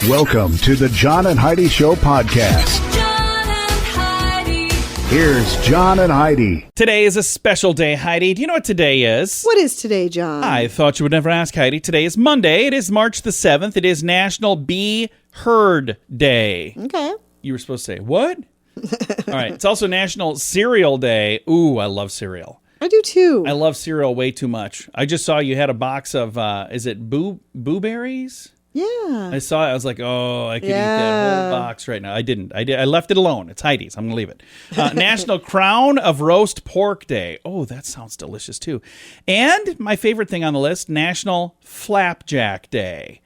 Welcome to the John and Heidi Show podcast. John and Heidi. Here's John and Heidi. Today is a special day, Heidi. Do you know what today is? What is today, John? I thought you would never ask, Heidi. Today is Monday. It is March the 7th. It is National Be Heard Day. Okay. You were supposed to say, what? All right. It's also National Cereal Day. Ooh, I love cereal. I do too. I love cereal way too much. I just saw you had a box of, is it Boo Berries? Yeah. I saw it. I was like, oh, I could eat that whole box right now. I didn't. I left it alone. It's Heidi's. I'm going to leave it. National Crown of Roast Pork Day. Oh, that sounds delicious too. And my favorite thing on the list, National Flapjack Day.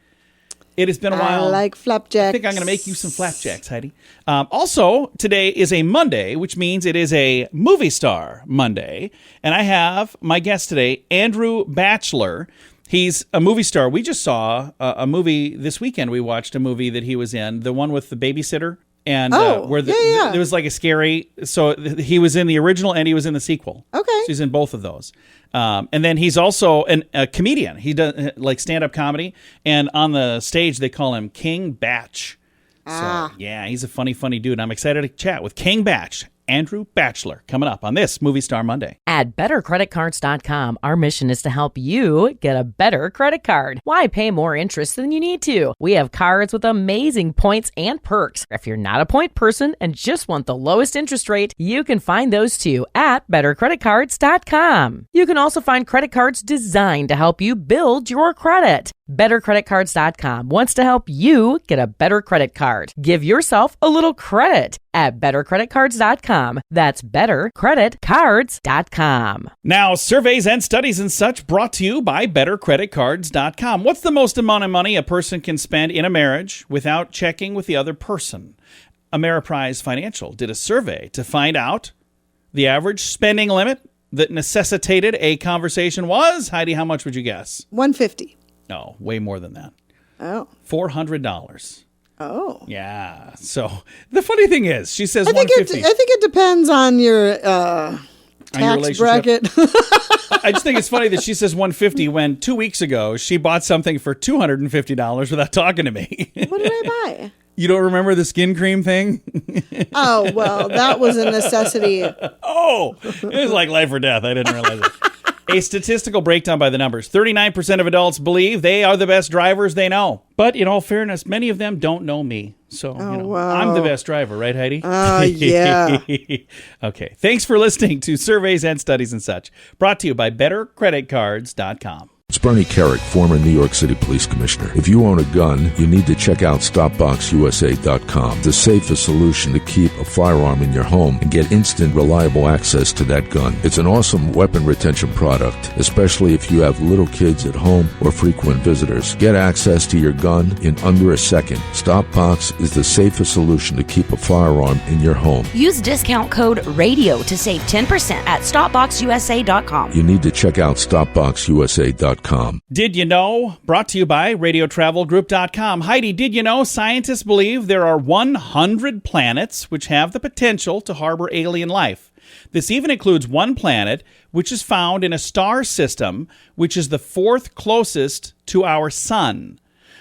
It has been a while. I like flapjacks. I think I'm going to make you some flapjacks, Heidi. Also, today is a Monday, which means it is a movie star Monday. And I have my guest today, Andrew Bachelor. He's a movie star. We just saw a movie this weekend. We watched a movie that he was in, the one with the babysitter. And where there was like a scary, so he was in the original and he was in the sequel. Okay. So he's in both of those. And then he's also a comedian. He does like stand-up comedy. And on the stage, they call him King Bach. So, yeah, he's a funny dude. I'm excited to chat with King Bach, Andrew Bachelor, coming up on this Movie Star Monday. At BetterCreditCards.com, our mission is to help you get a better credit card. Why pay more interest than you need to? We have cards with amazing points and perks. If you're not a point person and just want the lowest interest rate, you can find those too at BetterCreditCards.com. You can also find credit cards designed to help you build your credit. BetterCreditCards.com wants to help you get a better credit card. Give yourself a little credit at BetterCreditCards.com. That's BetterCreditCards.com. Now, surveys and studies and such brought to you by BetterCreditCards.com. What's the most amount of money a person can spend in a marriage without checking with the other person? Ameriprise Financial did a survey to find out the average spending limit that necessitated a conversation was, Heidi, how much would you guess? $150. No, way more than that. Oh. $400. Oh. Yeah. So the funny thing is, she says I think $150. I think it depends on your tax bracket. I just think it's funny that she says $150 when 2 weeks ago she bought something for $250 without talking to me. What did I buy? You don't remember the skin cream thing? Oh, well, that was a necessity. Oh, it was like life or death. I didn't realize it. A statistical breakdown by the numbers. 39% of adults believe they are the best drivers they know. But in all fairness, many of them don't know me. So wow. I'm the best driver, right, Heidi? Yeah. Okay. Thanks for listening to Surveys and Studies and Such. Brought to you by BetterCreditCards.com. It's Bernie Carrick, former New York City Police Commissioner. If you own a gun, you need to check out StopBoxUSA.com, the safest solution to keep a firearm in your home and get instant, reliable access to that gun. It's an awesome weapon retention product, especially if you have little kids at home or frequent visitors. Get access to your gun in under a second. StopBox is the safest solution to keep a firearm in your home. Use discount code RADIO to save 10% at StopBoxUSA.com. You need to check out StopBoxUSA.com. Did you know? Brought to you by RadioTravelGroup.com. Heidi, did you know scientists believe there are 100 planets which have the potential to harbor alien life? This even includes one planet which is found in a star system which is the fourth closest to our sun.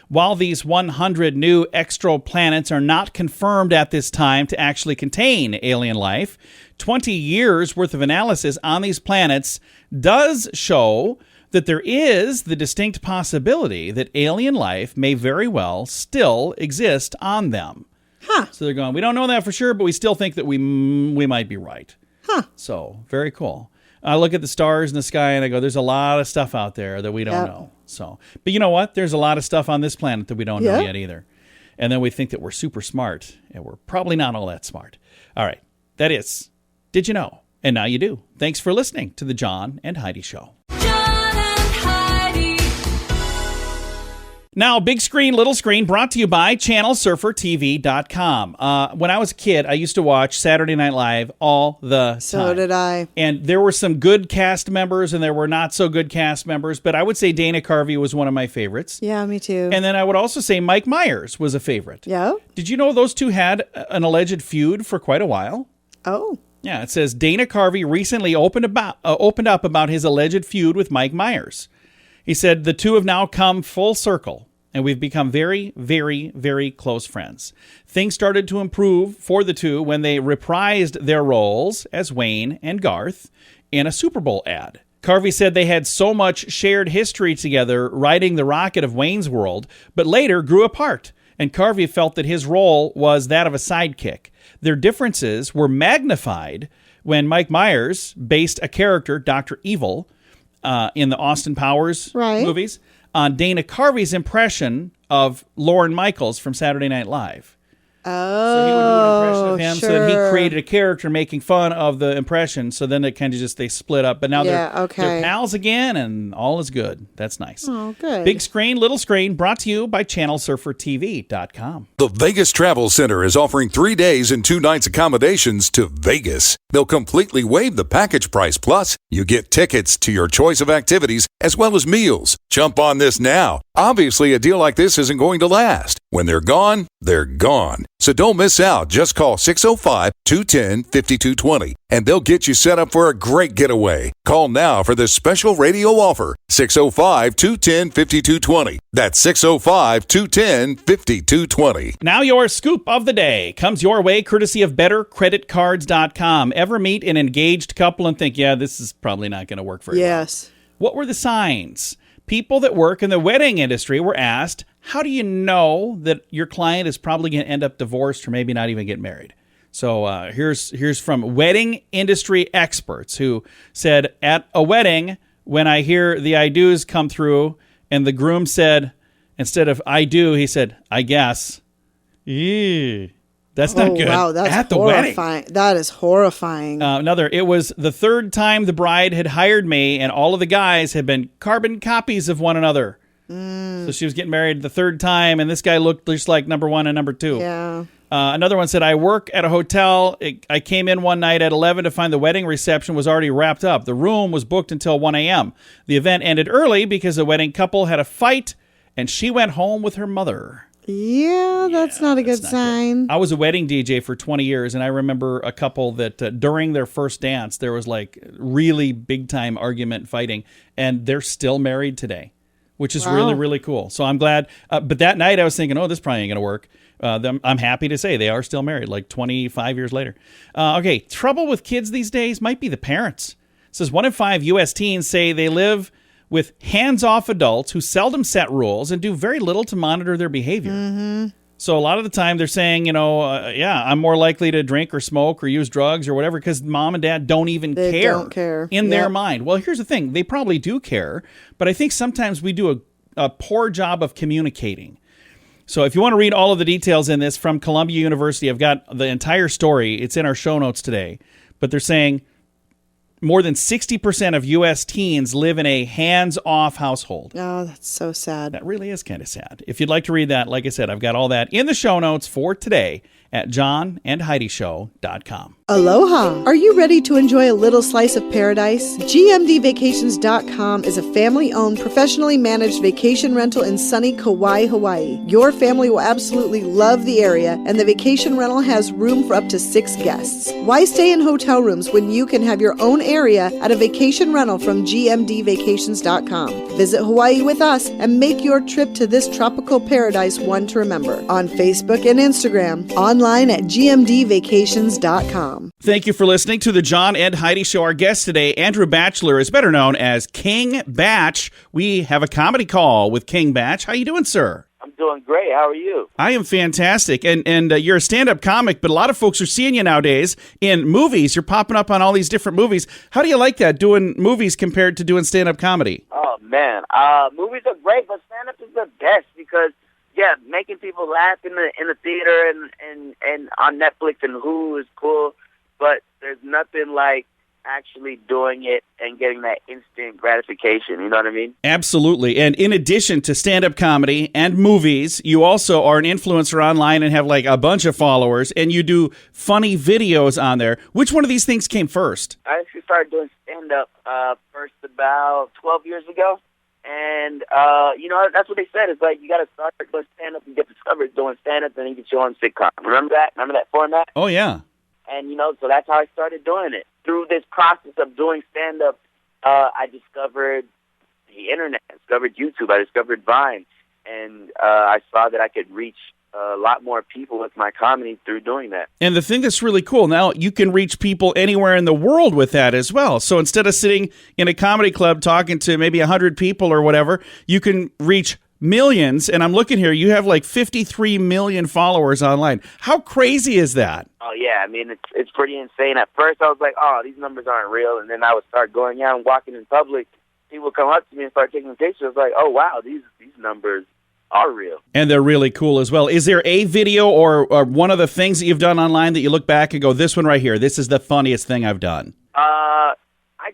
While these 100 new exoplanets are not confirmed at this time to actually contain alien life, 20 years worth of analysis on these planets does show that there is the distinct possibility that alien life may very well still exist on them. Huh. So they're going, we don't know that for sure, but we still think that we might be right. Huh. So, very cool. I look at the stars in the sky and I go, there's a lot of stuff out there that we don't know. So, but you know what? There's a lot of stuff on this planet that we don't know yet either. And then we think that we're super smart, and we're probably not all that smart. All right. That is Did You Know? And now you do. Thanks for listening to The John and Heidi Show. Now, big screen, little screen, brought to you by ChannelSurferTV.com. When I was a kid, I used to watch Saturday Night Live all the time. So did I. And there were some good cast members, and there were not so good cast members, but I would say Dana Carvey was one of my favorites. Yeah, me too. And then I would also say Mike Myers was a favorite. Yeah. Did you know those two had an alleged feud for quite a while? Oh. Yeah, it says Dana Carvey recently opened up about his alleged feud with Mike Myers. He said the two have now come full circle. and we've become very, very, very close friends. Things started to improve for the two when they reprised their roles as Wayne and Garth in a Super Bowl ad. Carvey said they had so much shared history together riding the rocket of Wayne's World, but later grew apart, and Carvey felt that his role was that of a sidekick. Their differences were magnified when Mike Myers based a character, Dr. Evil, in the Austin Powers movies, on Dana Carvey's impression of Lorne Michaels from Saturday Night Live. So he would do an impression of him, so then he created a character making fun of the impression, so then it kind of just, they split up. But now they're pals again, and all is good. That's nice. Oh, good. Big Screen, Little Screen, brought to you by ChannelSurferTV.com. The Vegas Travel Center is offering 3 days and 2 nights accommodations to Vegas. They'll completely waive the package price, plus you get tickets to your choice of activities as well as meals. Jump on this now. Obviously, a deal like this isn't going to last. When they're gone, they're gone. So don't miss out. Just call 605-210-5220 and they'll get you set up for a great getaway. Call now for this special radio offer. 605-210-5220. That's 605-210-5220. Now your scoop of the day comes your way courtesy of BetterCreditCards.com. Ever meet an engaged couple and think, yeah, this is probably not going to work very well? Yes. What were the signs? People that work in the wedding industry were asked, how do you know that your client is probably going to end up divorced or maybe not even get married? So here's from wedding industry experts who said, at a wedding, when I hear the I do's come through and the groom said, instead of I do, he said, I guess. Eee. That's not good. Wow, that's at the horrifying. wedding. That is horrifying. It was the third time the bride had hired me, and all of the guys had been carbon copies of one another. So she was getting married the third time, and this guy looked just like number one and number two. Yeah. Another one said, I work at a hotel. I came in one night at 11 to find the wedding reception was already wrapped up. The room was booked until 1 a.m. The event ended early because the wedding couple had a fight, and she went home with her mother. Yeah, that's not a good sign. I was a wedding DJ for 20 years, and I remember a couple that during their first dance, there was like really big-time argument fighting, and they're still married today, which is really, really cool. So I'm glad. But that night, I was thinking, oh, this probably ain't going to work. I'm happy to say they are still married, like 25 years later. Okay, trouble with kids these days might be the parents. It says 1 in 5 U.S. teens say they live with hands-off adults who seldom set rules and do very little to monitor their behavior. Mm-hmm. So a lot of the time they're saying, I'm more likely to drink or smoke or use drugs or whatever because mom and dad don't even care. They don't care. In their mind. Well, here's the thing. They probably do care, but I think sometimes we do a poor job of communicating. So if you want to read all of the details in this from Columbia University, I've got the entire story. It's in our show notes today. But they're saying more than 60% of U.S. teens live in a hands-off household. Oh, that's so sad. That really is kind of sad. If you'd like to read that, like I said, I've got all that in the show notes for today at johnandheidishow.com. Aloha! Are you ready to enjoy a little slice of paradise? GMDvacations.com is a family-owned, professionally managed vacation rental in sunny Kauai, Hawaii. Your family will absolutely love the area, and the vacation rental has room for up to 6 guests. Why stay in hotel rooms when you can have your own area at a vacation rental from GMDvacations.com? Visit Hawaii with us and make your trip to this tropical paradise one to remember. On Facebook and Instagram, online at GMDvacations.com. Thank you for listening to the John and Heidi Show. Our guest today, Andrew Bachelor, is better known as King Bach. We have a comedy call with King Bach. How you doing, sir? I'm doing great. How are you? I am fantastic. And you're a stand-up comic, but a lot of folks are seeing you nowadays in movies. You're popping up on all these different movies. How do you like that, doing movies compared to doing stand-up comedy? Oh, man. Movies are great, but stand-up is the best because, making people laugh in the theater and on Netflix and Hulu is cool, but there's nothing like actually doing it and getting that instant gratification. You know what I mean? Absolutely. And in addition to stand-up comedy and movies, you also are an influencer online and have like a bunch of followers, and you do funny videos on there. Which one of these things came first? I actually started doing stand-up first about 12 years ago. And, that's what they said. It's like you got to start doing stand-up and get discovered doing stand-up, and then you get your own sitcom. Remember that? Remember that format? Oh, yeah. And, so that's how I started doing it. Through this process of doing stand-up, I discovered the internet. I discovered YouTube. I discovered Vine. and I saw that I could reach a lot more people with my comedy through doing that. And the thing that's really cool, now you can reach people anywhere in the world with that as well. So instead of sitting in a comedy club talking to maybe 100 people or whatever, you can reach millions. And I'm looking here, you have like 53 million followers online. How crazy is that? Oh, yeah. I mean, it's pretty insane. At first, I was like, oh, these numbers aren't real. And then I would start going out and walking in public. People would come up to me and start taking pictures. I was like, oh, wow, these numbers are real. And they're really cool as well. Is there a video or one of the things that you've done online that you look back and go, this one right here, this is the funniest thing I've done? I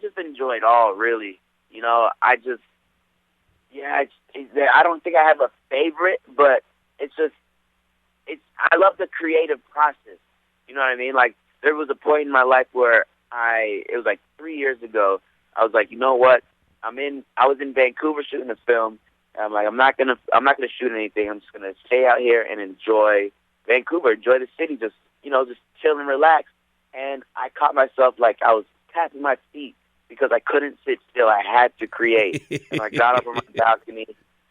just enjoy it all, really. You know, I don't think I have a favorite, but I love the creative process. You know what I mean? Like, there was a point in my life where it was like 3 years ago, I was like, you know what? I was in Vancouver shooting a film. I'm like, I'm not gonna shoot anything. I'm just gonna stay out here and enjoy Vancouver, enjoy the city, just chill and relax. And I caught myself like I was tapping my feet because I couldn't sit still. I had to create. And I got up on my balcony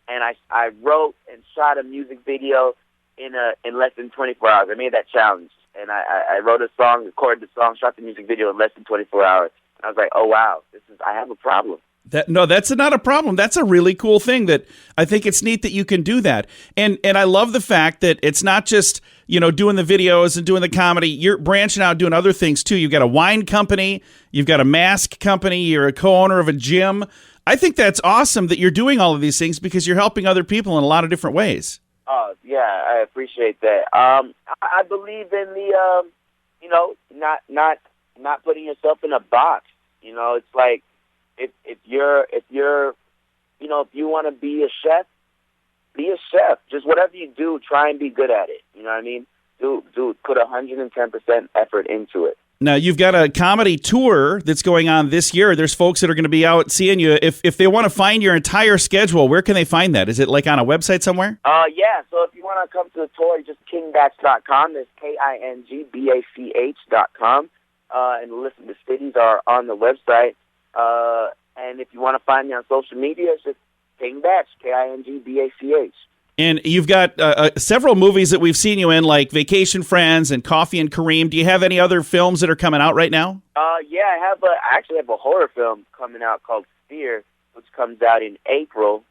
and I wrote and shot a music video in less than 24 hours. I made that challenge, and I wrote a song, recorded the song, shot the music video in less than 24 hours. And I was like, oh wow, I have a problem. That's not a problem. That's a really cool thing that I think it's neat that you can do that. And I love the fact that it's not just, doing the videos and doing the comedy. You're branching out, doing other things too. You've got a wine company. You've got a mask company. You're a co-owner of a gym. I think that's awesome that you're doing all of these things because you're helping other people in a lot of different ways. Oh, yeah, I appreciate that. I believe in the, not putting yourself in a box. It's like, if you want to be a chef, be a chef. Just whatever you do, try and be good at it. You know what I mean? Put 110% effort into it. Now, you've got a comedy tour that's going on this year. There's folks that are going to be out seeing you. If they want to find your entire schedule, where can they find that? Is it like on a website somewhere? Yeah. So if you want to come to the tour, just kingbach.com. That's KINGBACH.com. And the list of the cities are on the website. And if you want to find me on social media, it's just King Bach, KINGBACH. And you've got several movies that we've seen you in, like Vacation Friends and Coffee and Kareem. Do you have any other films that are coming out right now? Yeah, I actually have a horror film coming out called Fear, which comes out in April.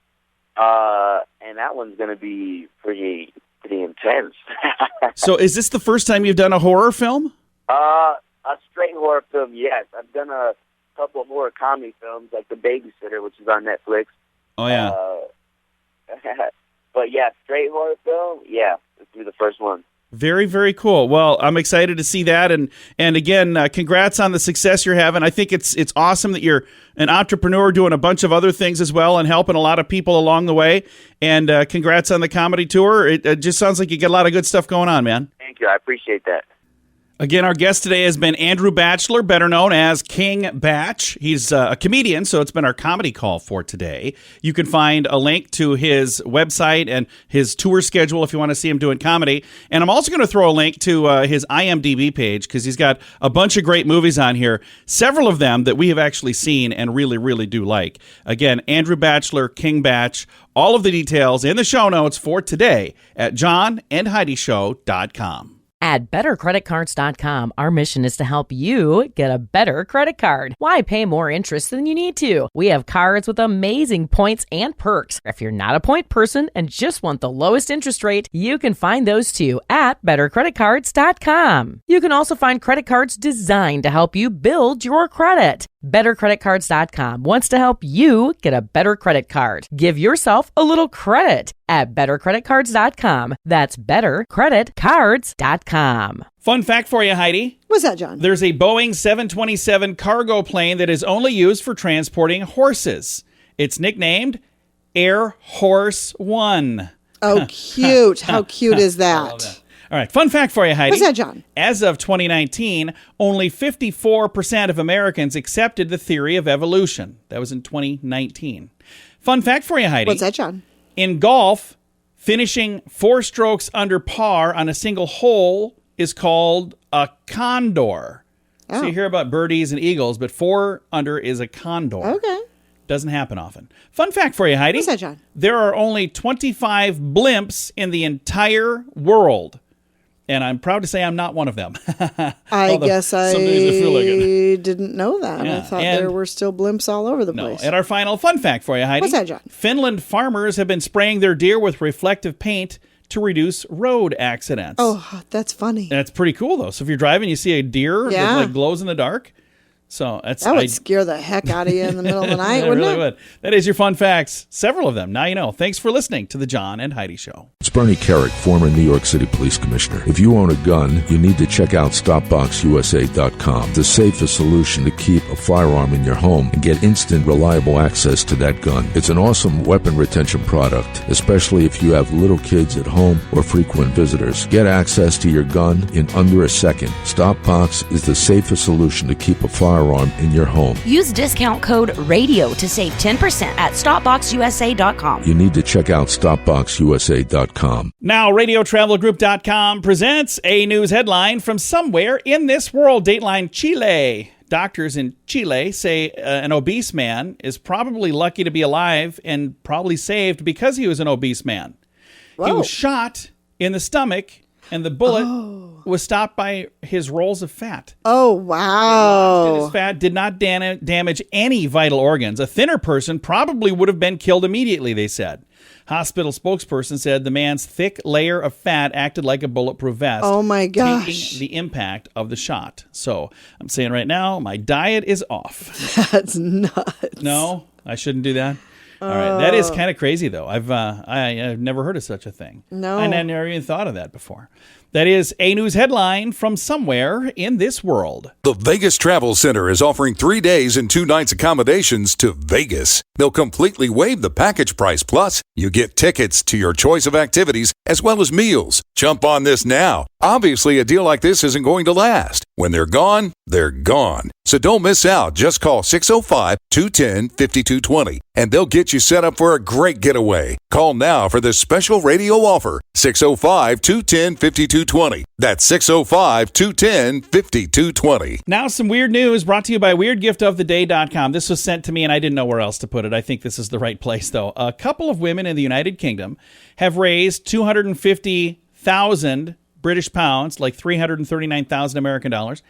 And that one's going to be pretty intense. So is this the first time you've done a horror film? A straight horror film, yes. I've done a couple of horror comedy films, like The Babysitter, which is on Netflix. Oh, yeah. But yeah, straight horror film, yeah, this will be the first one. Very, very cool. Well, I'm excited to see that. And again, congrats on the success you're having. I think it's awesome that you're an entrepreneur doing a bunch of other things as well and helping a lot of people along the way. And congrats on the comedy tour. It just sounds like you get a lot of good stuff going on, man. Thank you. I appreciate that. Again, our guest today has been Andrew Bachelor, better known as King Bach. He's a comedian, so it's been our comedy call for today. You can find a link to his website and his tour schedule if you want to see him doing comedy. And I'm also going to throw a link to his IMDb page because he's got a bunch of great movies on here, several of them that we have actually seen and really, really do like. Again, Andrew Bachelor, King Bach, all of the details in the show notes for today at johnandheidishow.com. At BetterCreditCards.com, our mission is to help you get a better credit card. Why pay more interest than you need to? We have cards with amazing points and perks. If you're not a point person and just want the lowest interest rate, you can find those too at BetterCreditCards.com. You can also find credit cards designed to help you build your credit. BetterCreditCards.com wants to help you get a better credit card. Give yourself a little credit at BetterCreditCards.com. That's BetterCreditCards.com. Fun fact for you, Heidi. What's that, John? There's a Boeing 727 cargo plane that is only used for transporting horses. It's nicknamed Air Horse One. Oh, cute. How cute is that? All right, fun fact for you, Heidi. What's that, John? As of 2019, only 54% of Americans accepted the theory of evolution. That was in 2019. Fun fact for you, Heidi. What's that, John? In golf, finishing 4 strokes under par on a single hole is called a condor. Oh. So you hear about birdies and eagles, but 4 under is a condor. Okay. Doesn't happen often. Fun fact for you, Heidi. What's that, John? There are only 25 blimps in the entire world. And I'm proud to say I'm not one of them. I guess I some days I feel like it. didn't know that. Yeah, I thought and- there were still blimps all over the No. place. And our final fun fact for you, Heidi. What's that, John? Finland farmers have been spraying their deer with reflective paint to reduce road accidents. Oh, that's funny. That's pretty cool, though. So if you're driving, you see a deer Yeah. that like glows in the dark. So That would scare the heck out of you in the middle of the night, it wouldn't really it? would. That is your fun facts. Several of them. Now you know. Thanks for listening to the John and Heidi Show. It's Bernie Carrick, former New York City Police Commissioner. If you own a gun, you need to check out StopBoxUSA.com, the safest solution to keep a firearm in your home and get instant, reliable access to that gun. It's an awesome weapon retention product, especially if you have little kids at home or frequent visitors. Get access to your gun in under a second. StopBox is the safest solution to keep a firearm in your home. Use discount code RADIO to save 10% at StopBoxUSA.com. You need to check out StopBoxUSA.com. Now, RadioTravelGroup.com presents a news headline from somewhere in this world. Dateline Chile. Doctors in Chile say an obese man is probably lucky to be alive and probably saved because he was an obese man. He Whoa. was shot in the stomach, and the bullet was stopped by his rolls of fat. Oh, His wow. fat did not damage any vital organs. A thinner person probably would have been killed immediately, they said. Hospital spokesperson said the man's thick layer of fat acted like a bulletproof vest. Oh, my gosh. Taking the impact of the shot. So I'm saying right now, my diet is off. That's nuts. No, I shouldn't do that. All right, that is kind of crazy, though. I've never heard of such a thing. No. And I never even thought of that before. That is a news headline from somewhere in this world. The Vegas Travel Center is offering 3 days and 2 nights accommodations to Vegas. They'll completely waive the package price. Plus, you get tickets to your choice of activities as well as meals. Jump on this now. Obviously, a deal like this isn't going to last. When they're gone, they're gone. So don't miss out. Just call 605-210-5220 and they'll get you set up for a great getaway. Call now for this special radio offer. 605-210-5220. That's 605-210-5220. Now, some weird news brought to you by WeirdGiftOfTheDay.com. This was sent to me, and I didn't know where else to put it. I think this is the right place, though. A couple of women in the United Kingdom have raised 250,000 British pounds, like 339,000 American dollars,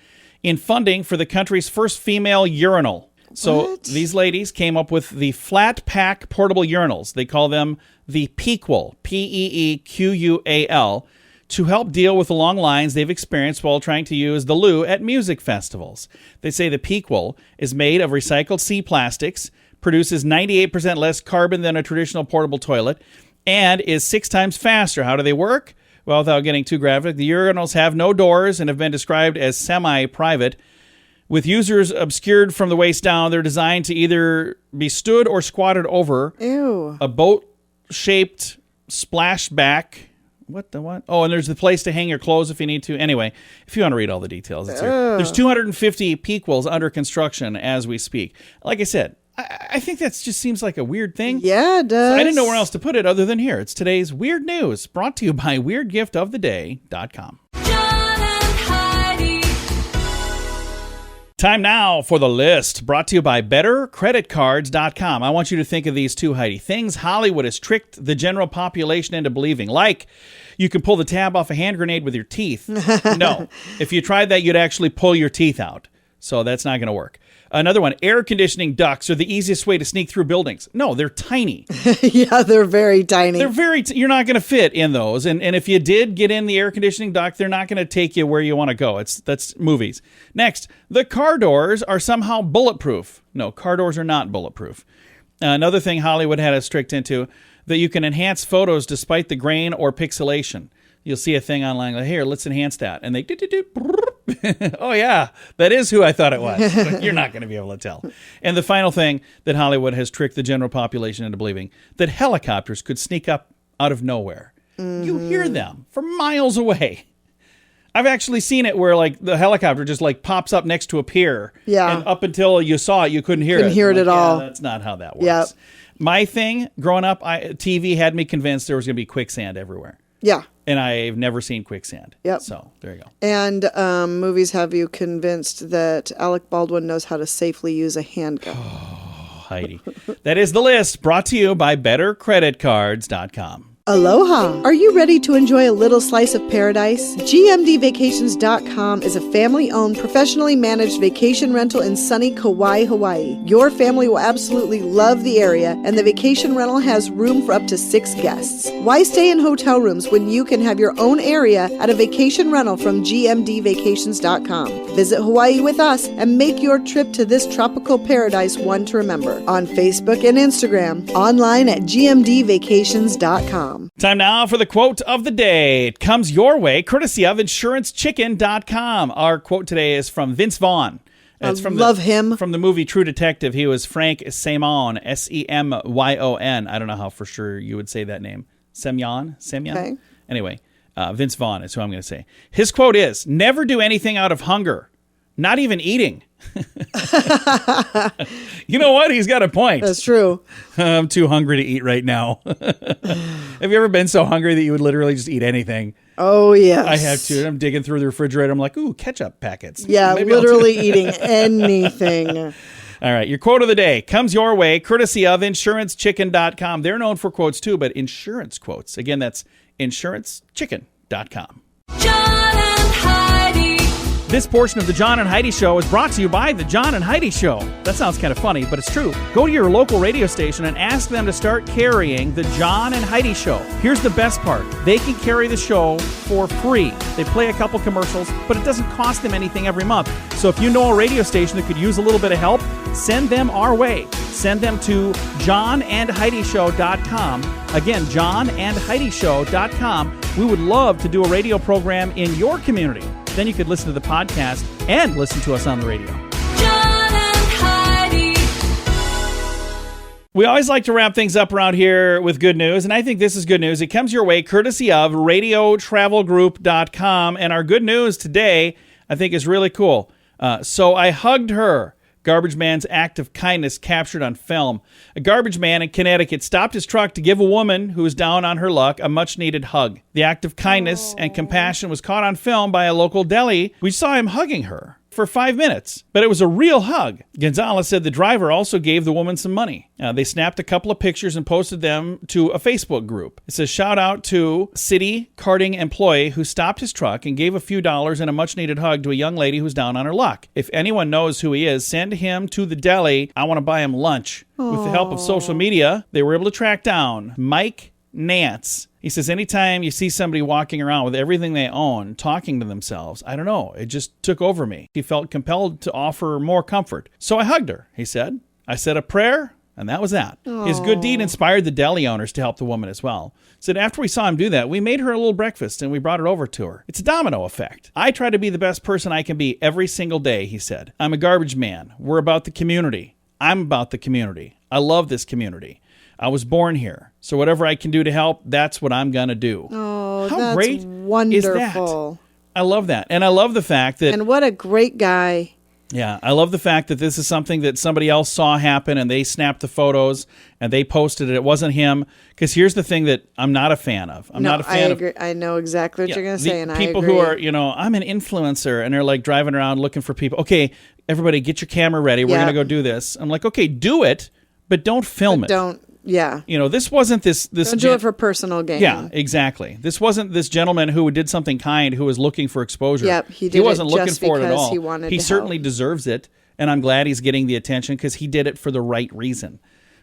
in funding for the country's first female urinal. So What? these ladies came up with the Flatpack portable urinals. They call them the Peequal, Peequal, to help deal with the long lines they've experienced while trying to use the loo at music festivals. They say the Peequal is made of recycled sea plastics, produces 98% less carbon than a traditional portable toilet, and is 6 times faster. How do they work? Well, without getting too graphic, the urinals have no doors and have been described as semi-private. With users obscured from the waist down, they're designed to either be stood or squatted over Ew. a boat-shaped splashback. What the what? Oh, and there's the place to hang your clothes if you need to. Anyway, if you want to read all the details, it's here. There's 250 Peequals under construction as we speak. Like I said, I think that just seems like a weird thing. Yeah, it does. I didn't know where else to put it other than here. It's today's Weird News, brought to you by WeirdGiftOfTheDay.com. John and Heidi. Time now for the list, brought to you by BetterCreditCards.com. I want you to think of these two, Heidi. Things Hollywood has tricked the general population into believing, like you can pull the tab off a hand grenade with your teeth. No. If you tried that, you'd actually pull your teeth out. So that's not going to work. Another one, air conditioning ducts are the easiest way to sneak through buildings. No, they're tiny. Yeah, they're very tiny. They're you're not going to fit in those. And if you did get in the air conditioning duct, they're not going to take you where you want to go. That's movies. Next, the car doors are somehow bulletproof. No, car doors are not bulletproof. Another thing Hollywood had us tricked into, that you can enhance photos despite the grain or pixelation. You'll see a thing online like, here, let's enhance that. And they do. Oh, yeah, that is who I thought it was. But you're not going to be able to tell. And the final thing that Hollywood has tricked the general population into believing, that helicopters could sneak up out of nowhere. You hear them from miles away. I've actually seen it where like the helicopter just like pops up next to a pier. Yeah. And up until you saw it, you couldn't hear it. Couldn't hear it I'm at all. Yeah, that's not how that works. Yep. My thing, growing up, TV had me convinced there was going to be quicksand everywhere. Yeah. And I've never seen quicksand. Yep. So there you go. And movies have you convinced that Alec Baldwin knows how to safely use a handgun. Heidi. That is the list, brought to you by BetterCreditCards.com. Aloha! Are you ready to enjoy a little slice of paradise? GMDVacations.com is a family-owned, professionally managed vacation rental in sunny Kauai, Hawaii. Your family will absolutely love the area, and the vacation rental has room for up to 6 guests. Why stay in hotel rooms when you can have your own area at a vacation rental from GMDVacations.com? Visit Hawaii with us and make your trip to this tropical paradise one to remember. On Facebook and Instagram, online at GMDVacations.com. Time now for the quote of the day. It comes your way courtesy of InsuranceChicken.com. Our quote today is from Vince Vaughn. It's from love him. From the movie True Detective. He was Frank Semyon, Semyon. I don't know how for sure you would say that name. Semyon? Okay. Anyway, Vince Vaughn is who I'm going to say. His quote is, never do anything out of hunger, not even eating. You know what? He's got a point. That's true. I'm too hungry to eat right now. Have you ever been so hungry that you would literally just eat anything? Oh, yes. I have to. I'm digging through the refrigerator. I'm like, ooh, ketchup packets. Yeah, Maybe literally eating anything. All right, your quote of the day comes your way courtesy of InsuranceChicken.com. They're known for quotes too, but insurance quotes. Again, that's InsuranceChicken.com. John and Heidi. This portion of the John and Heidi Show is brought to you by the John and Heidi Show. That sounds kind of funny, but it's true. Go to your local radio station and ask them to start carrying the John and Heidi Show. Here's the best part. They can carry the show for free. They play a couple commercials, but it doesn't cost them anything every month. So if you know a radio station that could use a little bit of help, send them our way. Send them to johnandheidishow.com. Again, johnandheidishow.com. We would love to do a radio program in your community. Then you could listen to the podcast and listen to us on the radio. John and Heidi. We always like to wrap things up around here with good news, and I think this is good news. It comes your way courtesy of radiotravelgroup.com, and our good news today, I think, is really cool. So I hugged her. Garbage man's act of kindness captured on film. A garbage man in Connecticut stopped his truck to give a woman who was down on her luck a much-needed hug. The act of kindness and compassion was caught on film by a local deli. We saw him hugging her for 5 minutes, but it was a real hug. Gonzalez said the driver also gave the woman some money. They snapped a couple of pictures and posted them to a Facebook group. It says, shout out to city carting employee who stopped his truck and gave a few dollars and a much needed hug to a young lady who's down on her luck. If anyone knows who he is, send him to the deli. I want to buy him lunch. With the help of social media, they were able to track down Mike Nance. He says, anytime you see somebody walking around with everything they own, talking to themselves, I don't know, it just took over me. He felt compelled to offer more comfort. So I hugged her, he said. I said a prayer, and that was that. Aww. His good deed inspired the deli owners to help the woman as well. Said after we saw him do that, we made her a little breakfast and we brought it over to her. It's a domino effect. I try to be the best person I can be every single day, he said. I'm a garbage man. We're about the community. I'm about the community. I love this community. I was born here, so whatever I can do to help, that's what I'm going to do. Oh, how that's great wonderful. Is that? I love that. And I love the fact that... And what a great guy. Yeah, I love the fact that this is something that somebody else saw happen and they snapped the photos and they posted it. It wasn't him. Because here's the thing that I'm not a fan of. I'm not a fan of... I know exactly what you're going to say, and I agree. People who are, I'm an influencer, and they're like driving around looking for people. Okay, everybody get your camera ready. We're going to go do this. I'm like, okay, do it, but don't film it. Yeah. This wasn't this. Don't do it for personal gain. Yeah, exactly. This wasn't this gentleman who did something kind who was looking for exposure. Yep, he wasn't looking for it at all. He certainly deserves it, and I'm glad he's getting the attention because he did it for the right reason.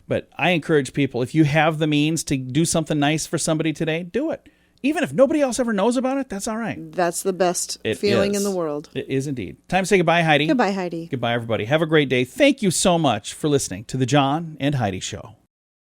But I encourage people, if you have the means to do something nice for somebody today, do it. Even if nobody else ever knows about it, that's all right. That's the best feeling in the world. It is indeed. Time to say goodbye, Heidi. Goodbye, Heidi. Goodbye, everybody. Have a great day. Thank you so much for listening to The John and Heidi Show.